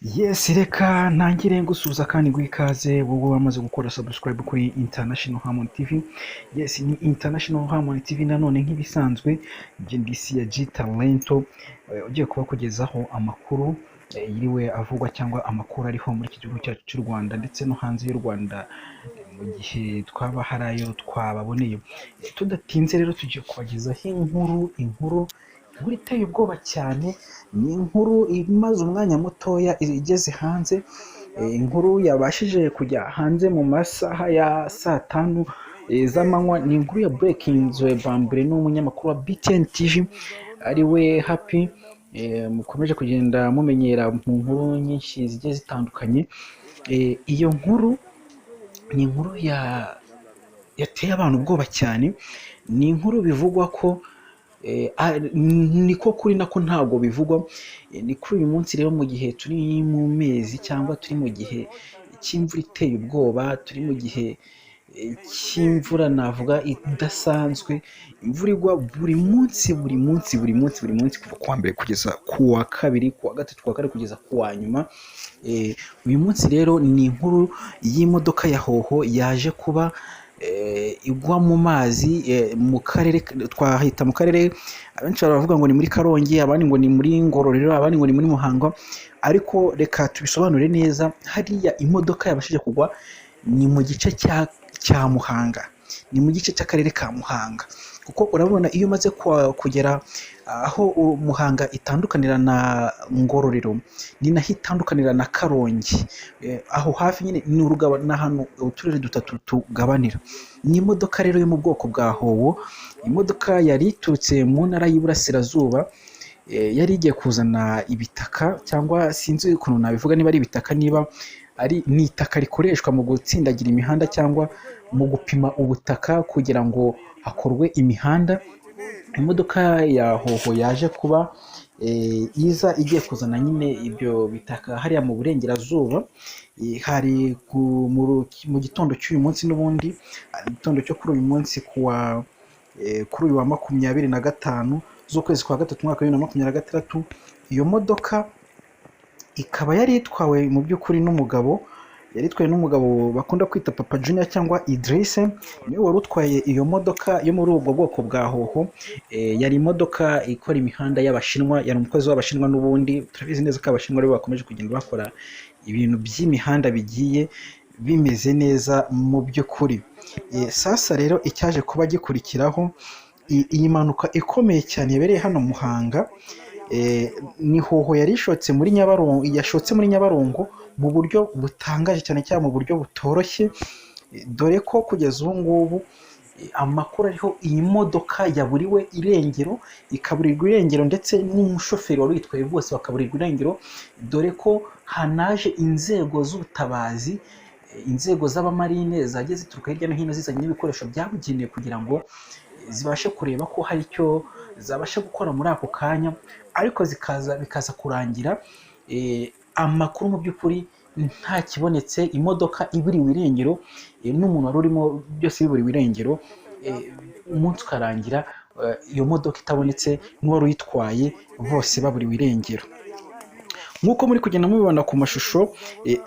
Yes, reka ntangire ngusuhuza kandi guha ikaze wowe wamaze gukora subscribe kuri International Harmony TV. Yes, ni International Harmony TV nanone nk'ibisanzwe njye ndisi ya G Talento ugiye kuba kugezaho amakuru yiriwe avugwa cyangwa amakuru ariho muri iki gihugu cyacu cy'u Rwanda ndetse no hanze y'u Rwanda mu gihe twaba hari ayo twababoneye. Tudatinze rero tugiye kubagezaho inkuru iteye ubwoba cyane. Ni inkuru imaze umwanya mutoya igeze hanze, inkuru yabashije kujya hanze mu masaha ya saa tanu z'amanywa. Ni inkuru ya breakinzwe bwa mbere n'umunyamakuru wa BTN TV ariwe Happy. Mukomeje kugenda mumenyera mu nkuru nyinshi zigiye zitandukanye. Iyo nkuru ni inkuru yateye abantu ubwoba cyane. Ni inkuru bivugwa ko niko kuri nako ntabwo bivugwa. Ni kuri uyu munsi rero mu gihe turi mu mezi cyangwa turi mu gihe cy'imvura iteye ubwoba, turi mu gihe cy'imvura navuga idasanzwe. Imvura igwa buri munsi kuva kuwa mbere kugeza kuwa kabiri, kuwa gatatu, kuwa kane kugeza kuwa nyuma. Uyu munsi rero ni inkuru y'imodoka ya hoho yaje kuba igwa mu mazi mu karere, twahita mu karere abenshi baravuga ngo ni muri Karongi, abandi ngo ni muri Ngororero, abandi ngo ni muri Muhanga, ariko reka tubisobanure neza. Hariya imodoka yabashije kugwa ni mu gice cya Muhanga, ni mu gice cy'akarere ka Muhanga, kuko urabona iyo umaze kugera aho Muhanga itandukanira na Ngororero ni naho itandukanira na Karongi. Aho hafi nyine ni urugabana, hano uturere dutatu tugabanira. Ni imodoka rero yo mu bwoko bwa howo. Imodoka yari iturutse mu ntara y'Iburasirazuba, yari igiye kuzana ibitaka, cyangwa sinzi ukuntu nabivuga, niba ari ibitaka, niba ni itaka rikoreshwa mu gutsindagira imihanda cyangwa mu gupima ubutaka kugira ngo hakorwe imihanda. Imodoka ya hoho yaje kuba iza igiye kuzana nyine ibyo bitaka hariya mu burengerazuba. Hari mu gitondo cy'uyu munsi, n'ubundi igitondo cyo kuri uyu munsi kuri uyu wa 25 z'ukwezi kwa gatatu umwaka wa 2026. Iyo modoka ikaba yari itwawe mu by'ukuri n'umugabo, yari itwaye n'umugabo bakunda kwita Papa Junior cyangwa Idrisse. Niwe wari utwaye iyo modoka yo muri ubwo bwoko bwa hoho. Yari imodoka ikora imihanda y'Abashinwa, yari umukozi w'Abashinwa. N'ubundi turabizi neza ko Abashinwa rero bakomeje kugenda bakora ibintu by'imihanda bigiye bimeze neza mu by'ukuri. Sasa rero icyaje kuba gikurikiraho iyi mpanuka ikomeye cyane yabereye hano Muhanga. Ni hoho yari ishotse muri Nyabarongo mu buryo butangaje cyane, cyangwa mu buryo butoroshye, dore ko kugeza ubu ngubu amakuru ariho iyi modoka yaburiwe irengero, ikaburirwa irengero, ndetse n'umushoferi wari uyitwaye bose bakaburirwa irengero, dore ko hanaje inzego z'ubutabazi, inzego z'abamarine zagiye zituruka hirya no hino zizanye n'ibikoresho byabugenewe kugira ngo zibashe kureba ko hari icyo zabasha gukora muri ako kanya, ariko bikaza kurangira amakuru mu by'ukuri nta kibonetse. Imodoka iburiwe irengero n'umuntu wari urimo, byose biburiwe irengero. Umunsi ukarangira iyo modoka itabonetse n'uwari uyitwaye, bose baburiwe irengero. Nk'uko muri kugenda mubibona ku mashusho,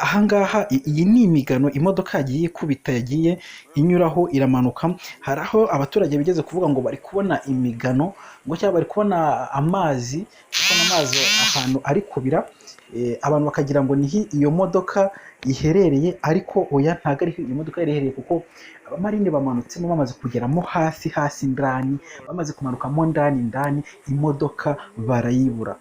ahangaha iyi ni imigano imodoka yagiye ikubita, yagiye inyuraho iramanuka. Hari aho abaturage bigeze kuvuga ngo bari kubona imigano, ngo cyangwa bari kubona amazi ahantu ari kubira. Abantu bakagira ngo niho iyo modoka iherereye, ariko oya, ntabwo ariho iyo modoka iherereye, kuko abamarine bamanutsemo bamaze kugeramo hasi ndani, bamaze kumanukamo ndani imodoka barayibura.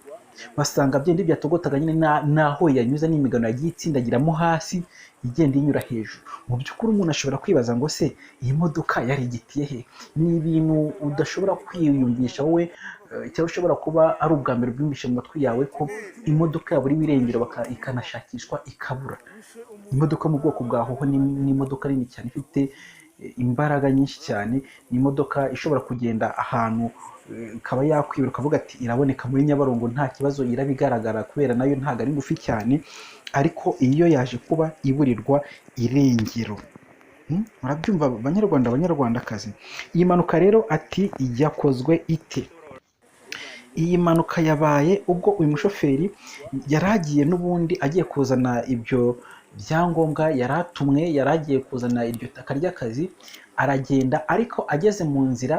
Basanga byenda byatogotaga nyine naho yanyuze, n'imigano yagiye itsindagiramo hasi igenda inyura hejuru. Mu by'ukuri umuntu ashobora kwibaza ngo se iyi modoka yari igitiye he? Ni ibintu udashobora kwiyumvisha wowe, cyangwa ushobora kuba ari ubwa mbere ubyumvishe mu matwi yawe ko imodoka yaburiwe irengero ikanashakishwa ikabura. Imodoka mu bwoko bwa hoho ni imodoka nini cyane, ifite imbaraga nyinshi cyane. Ni imodoka ishobora kugenda ahantu ikaba yakwibura ukavuga ati iraboneka muri Nyabarongo nta kibazo, irabigaragara kubera nayo ntabwo ari ngufi cyane, ariko iyo yaje kuba iburirwa irengero. Murabyumva Banyarwanda, Banyarwandakazi. Iyi mpanuka rero ati yakozwe ite? iyi mpanuka yabaye ubwo uyu mushoferi yari agiye n'ubundi agiye kuzana ibyo byangombwa yari atumwe, yari agiye kuzana iryo taka ry'akazi, aragenda ariko ageze mu nzira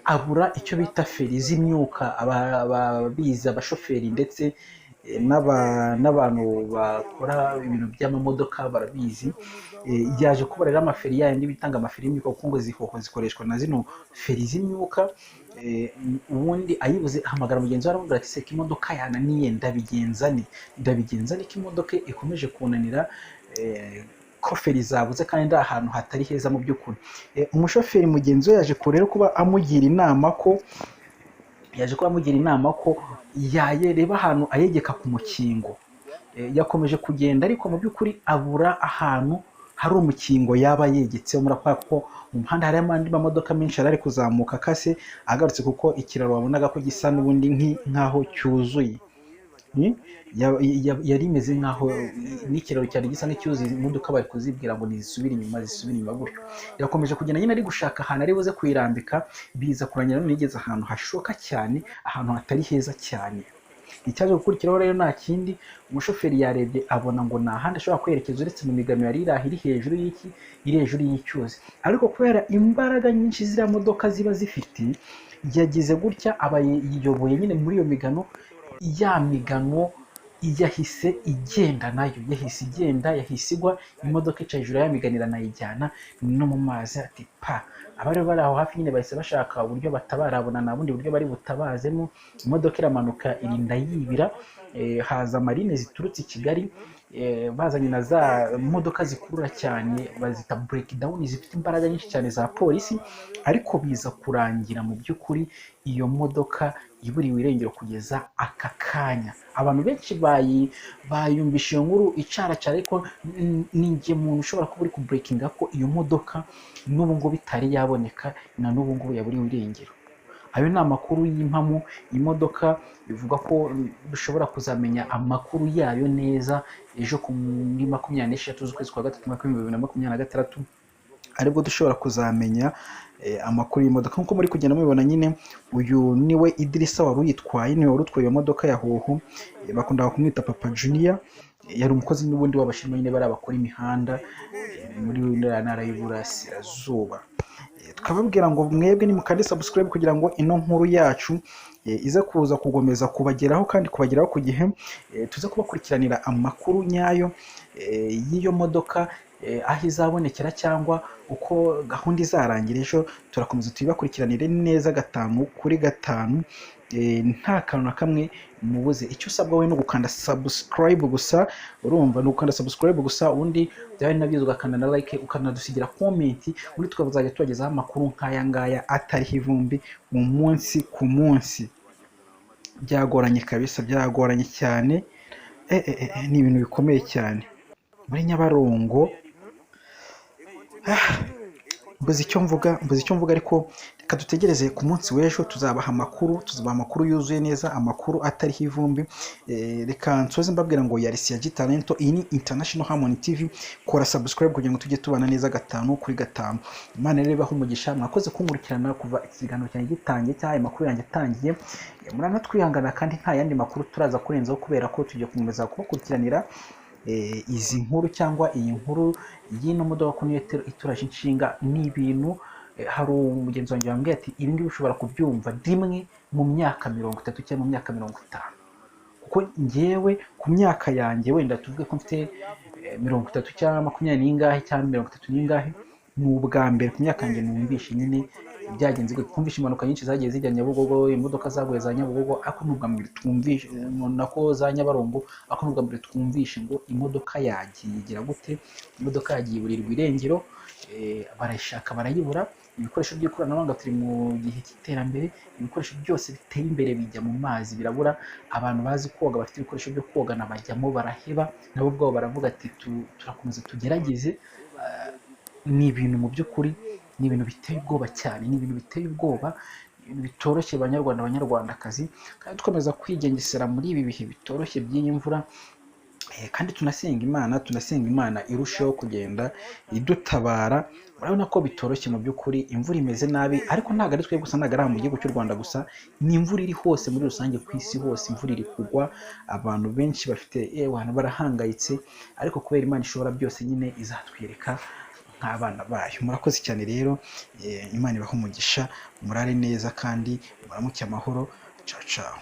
abura icyo bita feri z'imyuka. Ababizi abashoferi ndetse n'abantu bakora ibintu by'amamodoka barabizi. Yaje kuba rero amaferi yandi bitanga amaferi y'imyuka, kuko ngo zikoreshwa na zino feri z'imyuka. Ubundi ayibuze ahamagara mugenzi we aramubwira ati se ko imodoka yananiye ndabigenza ni ko imodoka ikomeje kunanira, ko feri zabuze kandi ndi ahantu hatari heza mu by'ukuri. Umushoferi mugenzi we yaje rero kuba amugira inama ko yareba ahantu ayegeka ku mukingo. Yakomeje kugenda ariko mu by'ukuri abura ahantu hari umukingo yaba yegetseho, murakora ko mu muhanda hari andi mamodoka menshi ari kuzamuka akase agarutse, kuko ikiraro wabonaga ko gisa n'ubundi nk'aho cyuzuye. Yari imeze nk'aho n'ikiraro cyari gisa nk'icyuzuye, imodoka bari kuzibwira ngo zisubire inyuma gutyo. Yakomeje kugenda nyine ari gushaka ahantu ari buze kuyirambika, biza kurangira none yigeze ahantu hashoka cyane, ahantu hatari heza cyane. Icyaje gukurikiraho rero nta kindi, umushoferi yarebye abona ngo nta handi ashobora kwerekeza uretse mu migano yari iri hejuru y'icyuzi. Ariko kubera imbaraga nyinshi ziriya modoka ziba zifite, yagize gutya aba yiyoboye nyine muri iyo migano. Ya migano yahise igenda nayo, yahise igwa, imodoka ica hejuru ya migano iranayijyana no mu mazi. Ati pa! Abari bari aho hafi nyine bahise bashaka uburyo batabara, abona nta bundi buryo bari butabazemo. Imodoka iramanuka irinda yibira. Haza marine ziturutse i Kigali, bazanye na za modoka zikurura cyane bazita breakdown, zifite imbaraga nyinshi cyane za polisi. Ariko biza kurangira mu by'ukuri iyo modoka iburiwe irengero kugeza aka kanya. Abantu benshi bayumvisha iyo nkuru icaracara, ariko ninjye muntu ushobora kuba uri kubreakinga ko iyo modoka n'ubu ngubu itari yaboneka, na n'ubu ngubu yaburiwe irengero. Ayo ni amakuru y'impamo. Imodoka bivuga ko dushobora kuzamenya amakuru yayo neza ejo kuri 26 z'ukwezi kwa gatatu 2026, aribwo dushobora kuzamenya amakuru y'imodoka. Nkuko muri kugenda mubibona nyine, uyu niwe Idirisa wari uyitwaye, niwe wari utwaye iyo modoka ya Hoho. Bakunda kumwita Papa Junior. Yari umukozi n'ubundi w'abashinwa nyine bari abakora imihanda muri ntara y'Iburasirazuba. Tukababwira ngo mwebwe nimukande subscribe kugira ngo ino nkuru yacu iza kuza kugomeza kubageraho kandi kubageraho ku gihe. Tuze kubakurikiranira amakuru nyayo y'iyo modoka, aho izabonekera cyangwa uko gahunda izarangira. Ejo turakomeza tubakurikiranire neza 5 kuri 5, nta kantu na kamwe mubuze. Icyo usabwa we no gukanda subscribe gusa, urumva, no gukanda subscribe gusa. Undi byari nabyiza ugakanda na like, ukanadusigira comment, muri tukazajya tubagezaho amakuru nk'aya ngaya atariho ivumbi umunsi ku munsi. Byagoranye kabisa, byagoranye cyane. Ni ibintu bikomeye cyane muri Nyabarongo. Mbuze icyo mvuga, ariko reka dutegereze ku munsi w'ejo. tuzabaha amakuru yuzuye neza, amakuru atariho ivumbi. Reka nsoze mbabwira ngo yari Siagi Talento. Iyi ni International Harmony TV. Kora subscribe kugira ngo tujye tubana neza 5 kuri 5. Imana rero ibahe umugisha. Mwakoze kunkurikirana kuva ikiganiro cyanjye gitangiye, cyangwa amakuru yanjye atangiye. Murana twihangana kandi nta yandi makuru turaza kurenzaho, kubera ko tugiye gukomeza kubakurikiranira izi nkuru, cyangwa iyi nkuru y'ino modoka ko niyo ituraje inshinga. Ni ibintu hari umugenzi wanjye wambwiye ati ibi ngibi ushobora kubyumva rimwe mu myaka 30 cyangwa mu myaka 50. Kuko njyewe ku myaka yanjye, wenda tuvuge ko mfite 30 cyangwa 20 n'ingahe cyangwa 30 n'ingahe, ni ubwa mbere ku myaka yanjye numvishe nyine byagenze gute. Twumvishe impanuka nyinshi zagiye zijya Nyabugogo, imodoka zaguye za Nyabugogo, ariko n'ubwa mbere twumvishe nako za Nyabarongo, ariko n'ubwa mbere twumvishe ngo imodoka yagiye igira gute, imodoka yagiye iburirwa irengero. Barayishaka barayibura. Ibikoresho by'ikoranabuhanga, turi mu gihe cy'iterambere, ibikoresho byose biteye imbere bijya mu mazi birabura. Abantu bazi koga, bafite ibikoresho byo kogana bajyamo baraheba, nabo ubwabo baravuga ati turakomeza tugerageze. Ni ibintu mu by'ukuri, ni ibintu biteye ubwoba cyane, ni ibintu biteye ubwoba, ibintu bitoroshye banyarwandakazi. Kandi dukomeza kwigengesera muri ibi bihe bitoroshye by'iyi mvura. kandi tunasenga Imana irusheho kugenda idutabara. Urabona ko bitoroshye mu by'ukuri, imvura imeze nabi, ariko ntabwo ari twe gusa, ntabwo ari aha mu gihugu cy'u Rwanda gusa, ni imvura iri hose muri rusange ku isi hose, imvura iri kugwa, abantu benshi bafite abantu barahangayitse, ariko kubera Imana ishobora byose nyine izatwereka nk'abana bayo. Murakoze cyane rero, Imana ibahe umugisha, murare neza kandi muramuke amahoro. Ciao ciao.